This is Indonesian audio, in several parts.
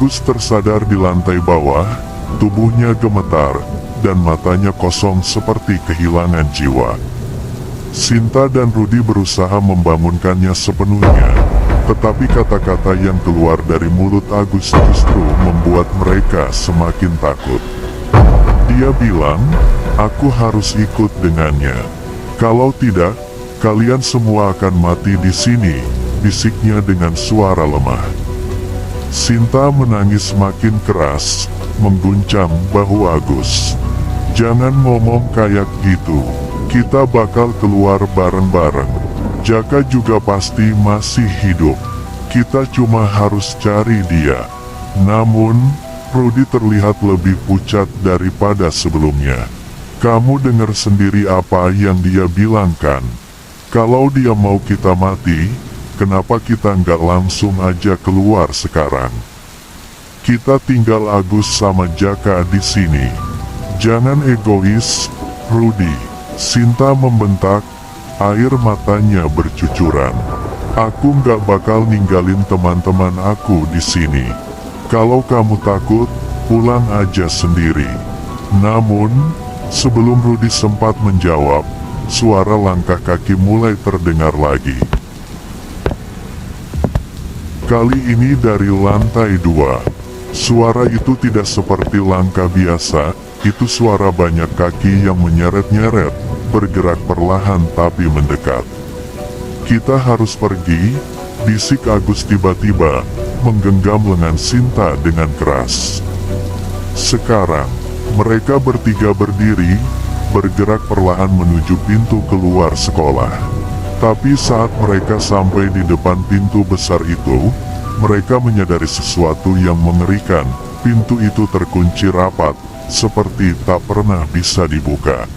Agus tersadar di lantai bawah, tubuhnya gemetar, dan matanya kosong seperti kehilangan jiwa. Sinta dan Rudi berusaha membangunkannya sepenuhnya, tetapi kata-kata yang keluar dari mulut Agus justru membuat mereka semakin takut. Dia bilang, "Aku harus ikut dengannya. Kalau tidak, kalian semua akan mati di sini," bisiknya dengan suara lemah. Sinta menangis makin keras, mengguncang bahu Agus. "Jangan ngomong kayak gitu. Kita bakal keluar bareng-bareng. Jaka juga pasti masih hidup. Kita cuma harus cari dia." Namun, Rudi terlihat lebih pucat daripada sebelumnya. "Kamu dengar sendiri apa yang dia bilang kan? Kalau dia mau kita mati, kenapa kita nggak langsung aja keluar sekarang? Kita tinggal Agus sama Jaka di sini. Jangan egois, Rudi." Sinta membentak, air matanya bercucuran. "Aku nggak bakal ninggalin teman-teman aku di sini. Kalau kamu takut, pulang aja sendiri." Namun, sebelum Rudi sempat menjawab, suara langkah kaki mulai terdengar lagi. Kali ini dari lantai 2. Suara itu tidak seperti langkah biasa, itu suara banyak kaki yang menyeret-nyeret, bergerak perlahan tapi mendekat. "Kita harus pergi," bisik Agus tiba-tiba, menggenggam lengan Sinta dengan keras. Sekarang, mereka bertiga berdiri, bergerak perlahan menuju pintu keluar sekolah. Tapi saat mereka sampai di depan pintu besar itu, mereka menyadari sesuatu yang mengerikan. Pintu itu terkunci rapat, seperti tak pernah bisa dibuka.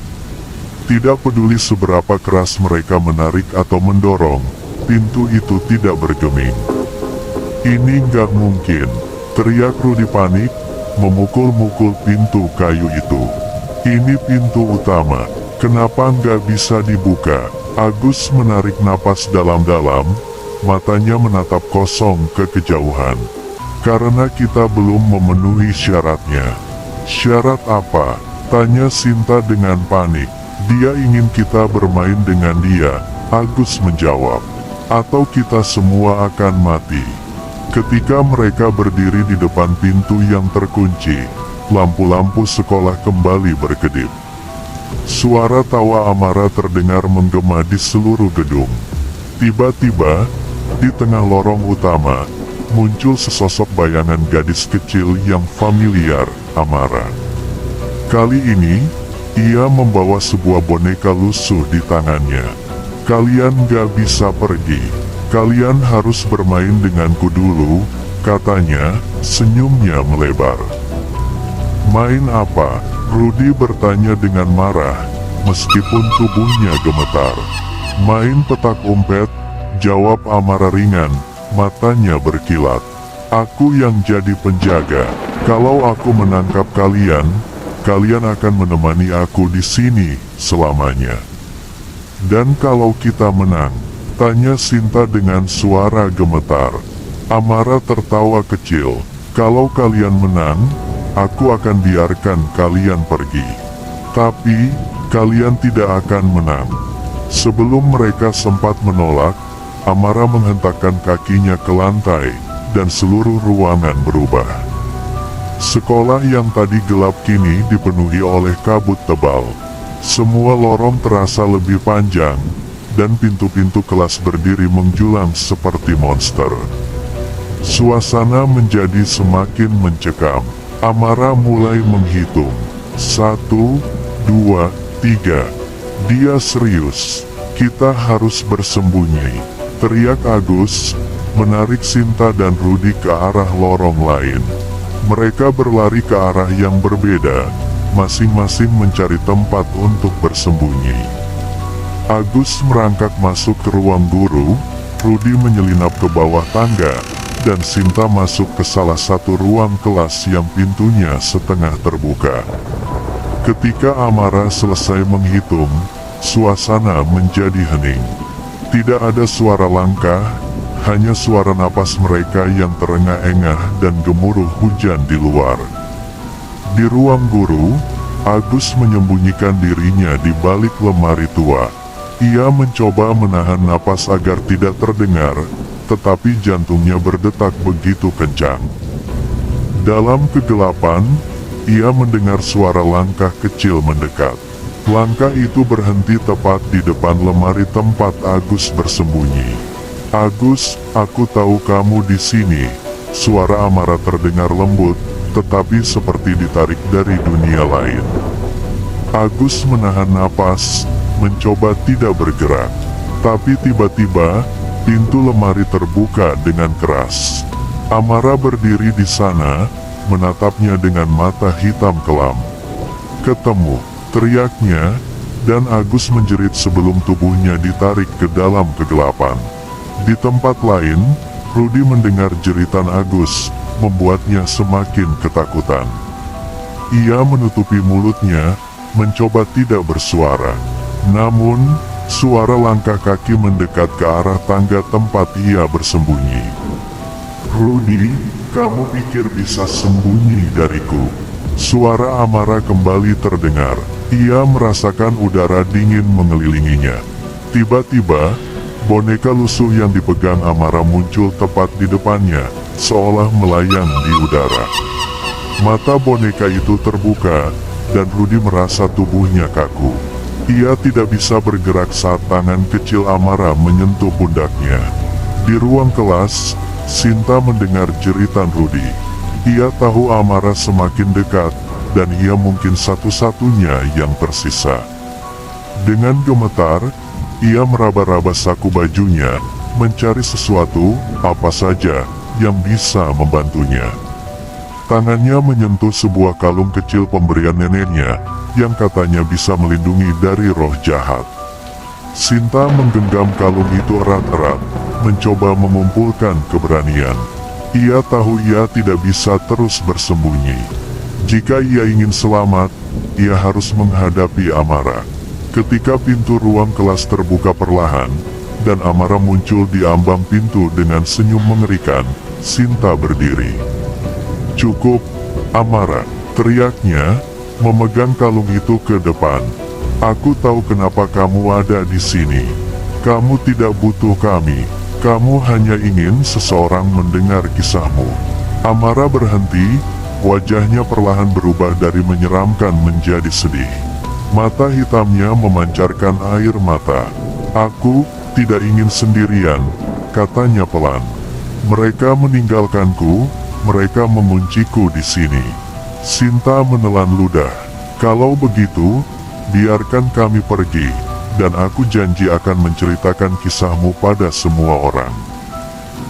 Tidak peduli seberapa keras mereka menarik atau mendorong, pintu itu tidak bergeming. "Ini nggak mungkin," teriak Rudi panik, memukul-mukul pintu kayu itu. "Ini pintu utama, kenapa nggak bisa dibuka?" Agus menarik napas dalam-dalam, matanya menatap kosong ke kejauhan. "Karena kita belum memenuhi syaratnya." "Syarat apa?" tanya Sinta dengan panik. "Dia ingin kita bermain dengan dia," Agus menjawab. "Atau kita semua akan mati." Ketika mereka berdiri di depan pintu yang terkunci, lampu-lampu sekolah kembali berkedip. Suara tawa amarah terdengar menggema di seluruh gedung. Tiba-tiba, di tengah lorong utama, muncul sesosok bayangan gadis kecil yang familiar, Amara. Kali ini, ia membawa sebuah boneka lusuh di tangannya. "Kalian gak bisa pergi. Kalian harus bermain denganku dulu," katanya, senyumnya melebar. "Main apa?" Rudi bertanya dengan marah, meskipun tubuhnya gemetar. "Main petak umpet," jawab Amara ringan, matanya berkilat. "Aku yang jadi penjaga. Kalau aku menangkap kalian, kalian akan menemani aku di sini selamanya." "Dan kalau kita menang?" tanya Sinta dengan suara gemetar. Amara tertawa kecil. "Kalau kalian menang, aku akan biarkan kalian pergi. Tapi, kalian tidak akan menang." Sebelum mereka sempat menolak, Amara menghentakkan kakinya ke lantai, dan seluruh ruangan berubah. Sekolah yang tadi gelap kini dipenuhi oleh kabut tebal. Semua lorong terasa lebih panjang, dan pintu-pintu kelas berdiri menjulang seperti monster. Suasana menjadi semakin mencekam. Amara mulai menghitung. 1, 2, 3. Dia serius. "Kita harus bersembunyi," teriak Agus, menarik Sinta dan Rudi ke arah lorong lain. Mereka berlari ke arah yang berbeda, masing-masing mencari tempat untuk bersembunyi. Agus merangkak masuk ke ruang guru, Rudi menyelinap ke bawah tangga, dan Sinta masuk ke salah satu ruang kelas yang pintunya setengah terbuka. Ketika Amara selesai menghitung, suasana menjadi hening. Tidak ada suara langkah, hanya suara napas mereka yang terengah-engah dan gemuruh hujan di luar. Di ruang guru, Agus menyembunyikan dirinya di balik lemari tua. Ia mencoba menahan napas agar tidak terdengar, tetapi jantungnya berdetak begitu kencang. Dalam kegelapan, ia mendengar suara langkah kecil mendekat. Langkah itu berhenti tepat di depan lemari tempat Agus bersembunyi. "Agus, aku tahu kamu di sini." Suara Amara terdengar lembut, tetapi seperti ditarik dari dunia lain. Agus menahan napas, mencoba tidak bergerak. Tapi tiba-tiba, pintu lemari terbuka dengan keras. Amara berdiri di sana, menatapnya dengan mata hitam kelam. "Ketemu," teriaknya, dan Agus menjerit sebelum tubuhnya ditarik ke dalam kegelapan. Di tempat lain, Rudi mendengar jeritan Agus, membuatnya semakin ketakutan. Ia menutupi mulutnya, mencoba tidak bersuara. Namun, suara langkah kaki mendekat ke arah tangga tempat ia bersembunyi. "Rudi, kamu pikir bisa sembunyi dariku?" Suara Amara kembali terdengar. Ia merasakan udara dingin mengelilinginya. Tiba-tiba, boneka lusuh yang dipegang Amara muncul tepat di depannya, seolah melayang di udara. Mata boneka itu terbuka, dan Rudi merasa tubuhnya kaku. Ia tidak bisa bergerak saat tangan kecil Amara menyentuh pundaknya. Di ruang kelas, Sinta mendengar jeritan Rudi. Ia tahu Amara semakin dekat, dan ia mungkin satu-satunya yang tersisa. Dengan gemetar, ia meraba-raba saku bajunya, mencari sesuatu, apa saja, yang bisa membantunya. Tangannya menyentuh sebuah kalung kecil pemberian neneknya, yang katanya bisa melindungi dari roh jahat. Sinta menggenggam kalung itu erat-erat, mencoba mengumpulkan keberanian. Ia tahu ia tidak bisa terus bersembunyi. Jika ia ingin selamat, ia harus menghadapi Amara. Ketika pintu ruang kelas terbuka perlahan, dan Amara muncul di ambang pintu dengan senyum mengerikan, Sinta berdiri. "Cukup, Amara," teriaknya, memegang kalung itu ke depan. "Aku tahu kenapa kamu ada di sini. Kamu tidak butuh kami. Kamu hanya ingin seseorang mendengar kisahmu." Amara berhenti, wajahnya perlahan berubah dari menyeramkan menjadi sedih. Mata hitamnya memancarkan air mata. "Aku tidak ingin sendirian," katanya pelan. "Mereka meninggalkanku, mereka mengunciku di sini." Sinta menelan ludah. "Kalau begitu, biarkan kami pergi, dan aku janji akan menceritakan kisahmu pada semua orang.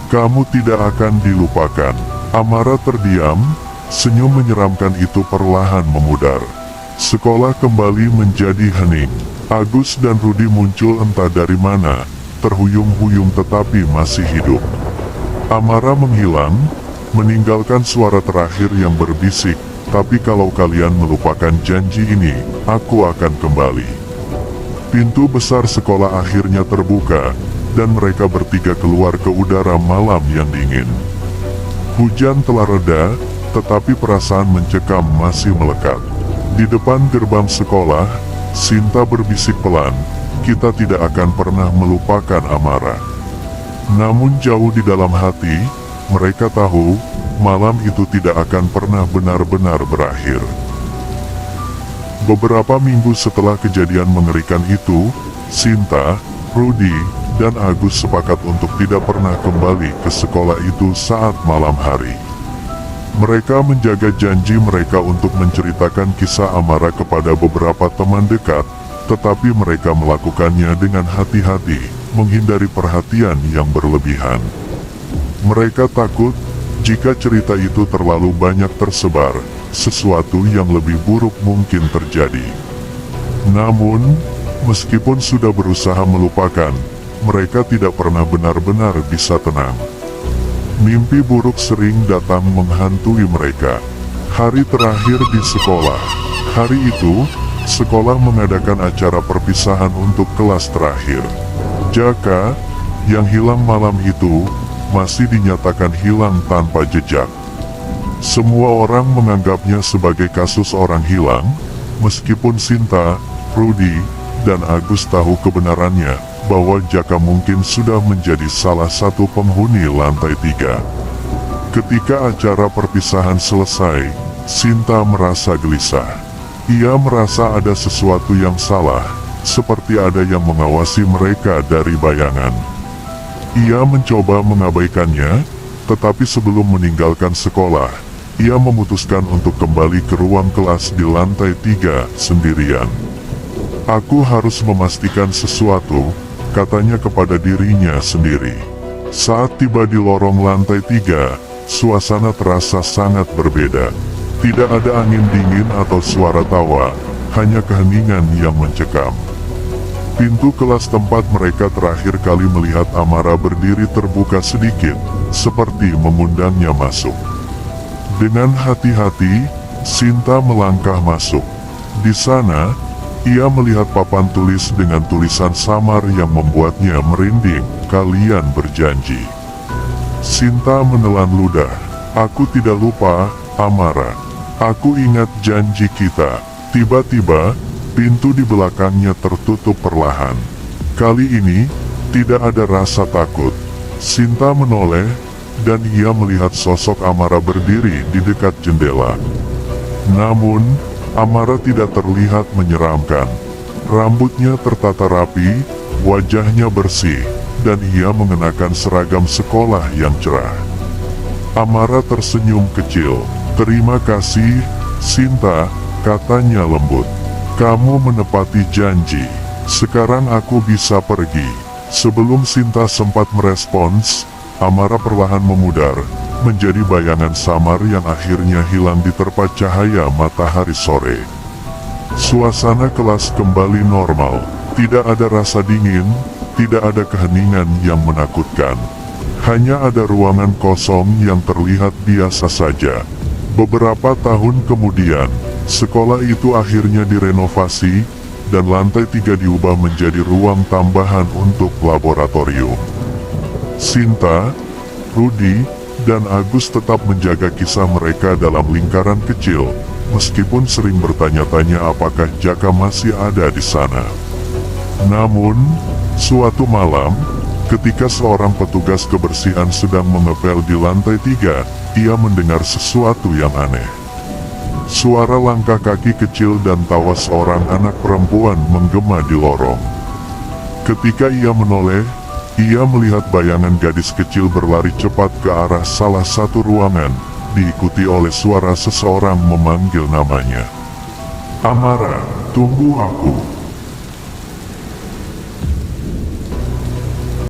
Kamu tidak akan dilupakan." Amara terdiam, senyum menyeramkan itu perlahan memudar. Sekolah kembali menjadi hening. Agus dan Rudi muncul entah dari mana, terhuyung-huyung tetapi masih hidup. Amara menghilang, meninggalkan suara terakhir yang berbisik, "Tapi kalau kalian melupakan janji ini, aku akan kembali." Pintu besar sekolah akhirnya terbuka, dan mereka bertiga keluar ke udara malam yang dingin. Hujan telah reda, tetapi perasaan mencekam masih melekat. Di depan gerbang sekolah, Sinta berbisik pelan, "Kita tidak akan pernah melupakan Amara." Namun jauh di dalam hati, mereka tahu, malam itu tidak akan pernah benar-benar berakhir. Beberapa minggu setelah kejadian mengerikan itu, Sinta, Rudi, dan Agus sepakat untuk tidak pernah kembali ke sekolah itu saat malam hari. Mereka menjaga janji mereka untuk menceritakan kisah Amara kepada beberapa teman dekat, tetapi mereka melakukannya dengan hati-hati, menghindari perhatian yang berlebihan. Mereka takut, jika cerita itu terlalu banyak tersebar, sesuatu yang lebih buruk mungkin terjadi. Namun, meskipun sudah berusaha melupakan, mereka tidak pernah benar-benar bisa tenang. Mimpi buruk sering datang menghantui mereka. Hari terakhir di sekolah. Hari itu, sekolah mengadakan acara perpisahan untuk kelas terakhir. Jaka, yang hilang malam itu, masih dinyatakan hilang tanpa jejak. Semua orang menganggapnya sebagai kasus orang hilang, meskipun Sinta, Rudy, dan Agus tahu kebenarannya bahwa Jaka mungkin sudah menjadi salah satu penghuni lantai 3. Ketika acara perpisahan selesai, Sinta merasa gelisah. Ia merasa ada sesuatu yang salah, seperti ada yang mengawasi mereka dari bayangan. Ia mencoba mengabaikannya, tetapi sebelum meninggalkan sekolah, ia memutuskan untuk kembali ke ruang kelas di lantai 3 sendirian. Aku harus memastikan sesuatu, katanya kepada dirinya sendiri. Saat tiba di lorong lantai 3, suasana terasa sangat berbeda. Tidak ada angin dingin atau suara tawa, hanya keheningan yang mencekam. Pintu kelas tempat mereka terakhir kali melihat Amara berdiri terbuka sedikit, seperti mengundangnya masuk. Dengan hati-hati, Sinta melangkah masuk. Di sana, ia melihat papan tulis dengan tulisan samar yang membuatnya merinding. Kalian berjanji. Sinta menelan ludah. Aku tidak lupa, Amara. Aku ingat janji kita. Tiba-tiba, pintu di belakangnya tertutup perlahan. Kali ini, tidak ada rasa takut. Sinta menoleh, dan ia melihat sosok Amara berdiri di dekat jendela. Namun, Amara tidak terlihat menyeramkan. Rambutnya tertata rapi, wajahnya bersih, dan ia mengenakan seragam sekolah yang cerah. Amara tersenyum kecil. Terima kasih, Sinta, katanya lembut. Kamu menepati janji. Sekarang aku bisa pergi. Sebelum Sinta sempat merespons, Amara perlahan memudar, menjadi bayangan samar yang akhirnya hilang diterpa cahaya matahari sore. Suasana kelas kembali normal, tidak ada rasa dingin, tidak ada keheningan yang menakutkan. Hanya ada ruangan kosong yang terlihat biasa saja. Beberapa tahun kemudian, sekolah itu akhirnya direnovasi, dan lantai 3 diubah menjadi ruang tambahan untuk laboratorium. Sinta, Rudy, dan Agus tetap menjaga kisah mereka dalam lingkaran kecil, meskipun sering bertanya-tanya apakah Jaka masih ada di sana. Namun, suatu malam, ketika seorang petugas kebersihan sedang mengepel di lantai 3, ia mendengar sesuatu yang aneh. Suara langkah kaki kecil dan tawa seorang anak perempuan menggema di lorong. Ketika ia menoleh, ia melihat bayangan gadis kecil berlari cepat ke arah salah satu ruangan, diikuti oleh suara seseorang memanggil namanya. Amara, tunggu aku.